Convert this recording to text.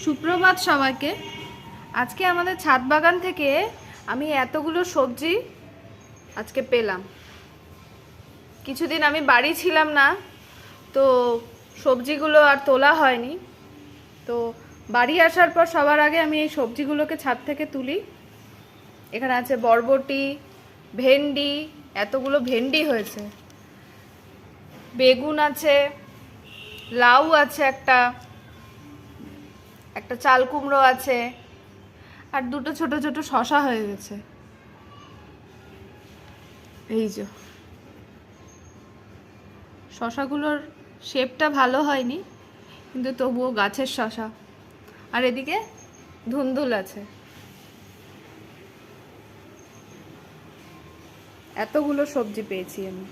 সুপ্রভাত সবাইকে। আজকে আমাদের ছাদ বাগান থেকে আমি এতগুলো সবজি আজকে পেলাম। কিছুদিন আমি বাড়ি ছিলাম না, তো সবজিগুলো আর তোলা হয়নি। তো বাড়ি আসার পর সবার আগে আমি এই সবজিগুলোকে ছাদ থেকে তুলি। এখানে আছে বরবটি, ভেন্ডি, এতগুলো ভেন্ডি হয়েছে, বেগুন আছে, লাউ আছে, একটা চাল কুমড়ো আছে, আর দুটো ছোট ছোট শসা হয়ে গেছে। এই যে শসাগুলোর শেপটা ভালো হয়নি, কিন্তু তবুও গাছের শসা। আর এদিকে ধুন্দুল আছে। এতগুলো সবজি পেয়েছি আমি।